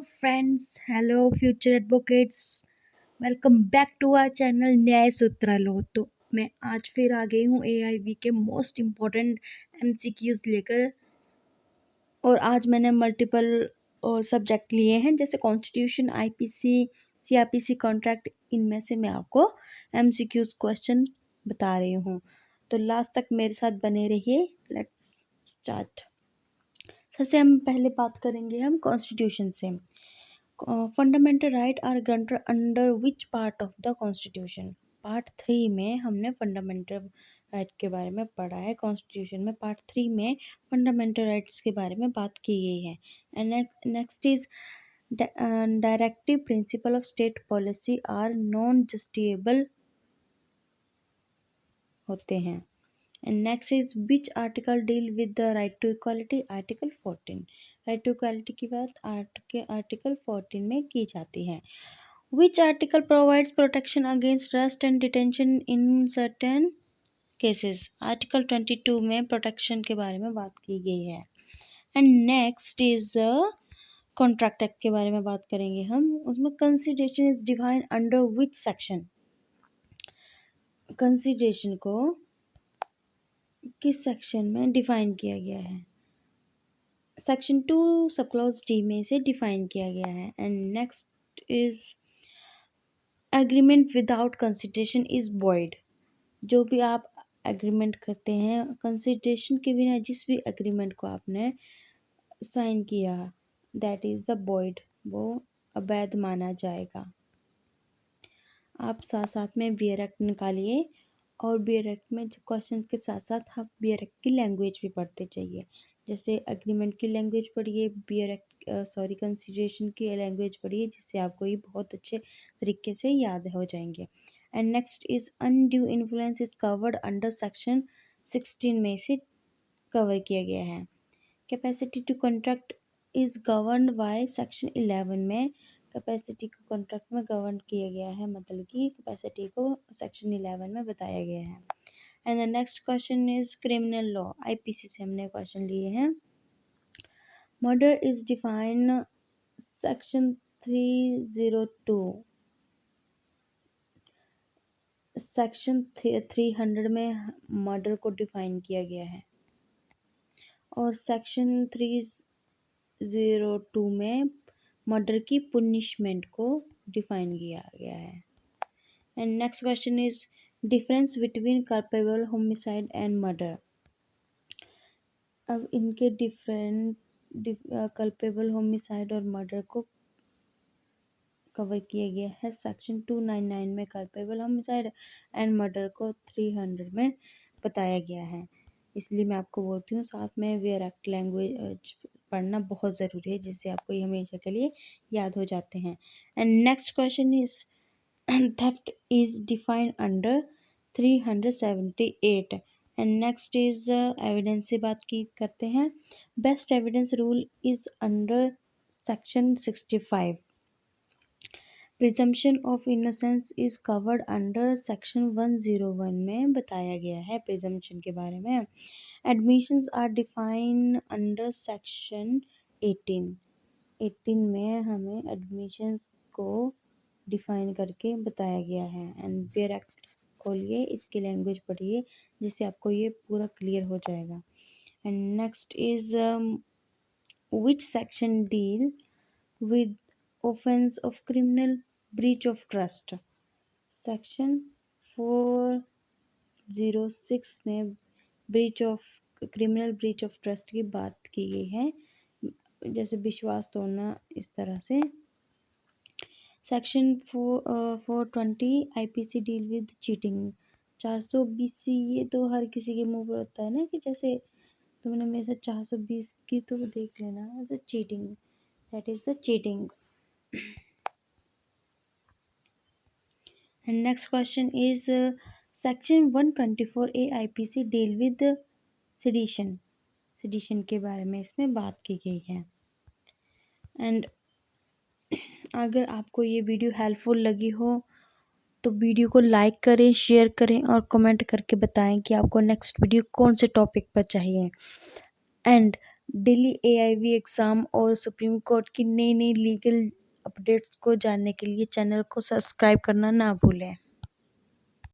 Friends, hello future advocates, welcome back to our channel Nyay Sutralo. तो मैं आज फिर आ गई हूँ एआईवी के मोस्ट इम्पॉर्टेंट एमसीक्यूज लेकर। और आज मैंने मल्टीपल और सब्जेक्ट लिए हैं जैसे कॉन्स्टिट्यूशन, आईपीसी, सीआरपीसी, कॉन्ट्रैक्ट। इनमें से मैं आपको एमसीक्यूज क्वेश्चन बता रही हूँ, तो लास्ट तक मेरे साथ बने रहिए। Let's start. सबसे हम पहले बात करेंगे हम कॉन्स्टिट्यूशन से। Fundamental right are granted under which part of the constitution. Part 3 में हमने फंडामेंटल राइट के बारे में पढ़ा है। कॉन्स्टिट्यूशन में पार्ट 3 में फंडामेंटल राइट्स के बारे में बात की गई है। And next is directive principle of state policy are non justiciable होते हैं। And next is which article deal with the right to equality? Article 14। right to equality की बात आर्टिकल 14 में की जाती है। Which article provides protection against arrest and detention in certain cases? Article 22 में protection के बारे में बात की गई है। And next is contract act के बारे में बात करेंगे हम। उसमें consideration is defined under which section. Consideration को किस सेक्शन में डिफाइन किया गया है? सेक्शन 2 सब क्लॉज डी में से डिफाइन किया गया है। And next is agreement without consideration is void. जो भी आप एग्रीमेंट करते हैं कंसिडरेशन के बिना, जिस भी एग्रीमेंट को आपने साइन किया, दैट इज द वॉइड, वो अवैध माना जाएगा। आप साथ साथ में बियर एक्ट निकालिए, और बियर एक्ट में क्वेश्चन के साथ साथ आप बियर एक्ट की लैंग्वेज भी पढ़ते जाइए। जैसे एग्रीमेंट की लैंग्वेज पढ़िए, बियर एक्ट कंसिडरेशन की लैंग्वेज पढ़िए, जिससे आपको ये बहुत अच्छे तरीके से याद हो जाएंगे। And next is undue influence is covered under section 16 में से कवर किया गया है। Capacity to contract is govern by section 11 में कैपेसिटी को कॉन्ट्रैक्ट में गवर्न किया गया है, मतलब कि कैपेसिटी को सेक्शन 11 में बताया गया है। And the next question is criminal law. IPC से हमने क्वेश्चन लिए हैं। Murder is defined section 302। Section 300 में मर्डर को डिफाइन किया गया है, और सेक्शन 302 में मर्डर की पुनिशमेंट को डिफाइन किया गया है। And next question is difference between culpable homicide and murder. अब इनके डिफरेंट कल्पेबल होमिसाइड और मर्डर को कवर किया गया है सेक्शन 299 में। कल्पेबल होमिसाइड एंड मर्डर को 300 में बताया गया है। इसलिए मैं आपको बोलती हूँ साथ में वेयर एक्ट लैंग्वेज पढ़ना बहुत ज़रूरी है, जिससे आपको ये हमेशा के लिए याद हो जाते हैं। And next question is theft is defined under 378। And next is evidence से बात की करते हैं। Best evidence rule is under section 65। Presumption of innocence is covered under section 101 में बताया गया है प्रिजम्पशन के बारे में। Admissions are defined under section 18 में हमें एडमिशंस को डिफाइन करके बताया गया है। एंड बियर एक्ट खोलिए, इसकी लैंग्वेज पढ़िए, जिससे आपको ये पूरा क्लियर हो जाएगा। And next is which section deal with offence of criminal breach of trust. Section 406 में breach of criminal breach of trust की बात की गई है, जैसे विश्वास तोड़ना, इस तरह से। Section 420 IPC deal with cheating. 420 ये तो हर किसी के मुंह पर होता है ना, कि जैसे तुमने मेरे साथ 420 की तो देख लेना, cheating, that is the cheating. And next question is section 124A IPC deal with sedition। sedition के बारे में इसमें बात की गई है। एंड अगर आपको ये वीडियो हेल्पफुल लगी हो तो वीडियो को लाइक करें, शेयर करें और कमेंट करके बताएं कि आपको नेक्स्ट वीडियो कौन से टॉपिक पर चाहिए। एंड डेली एआईवी एग्ज़ाम और सुप्रीम कोर्ट की नई नई लीगल अपडेट्स को जानने के लिए चैनल को सब्सक्राइब करना ना भूलें।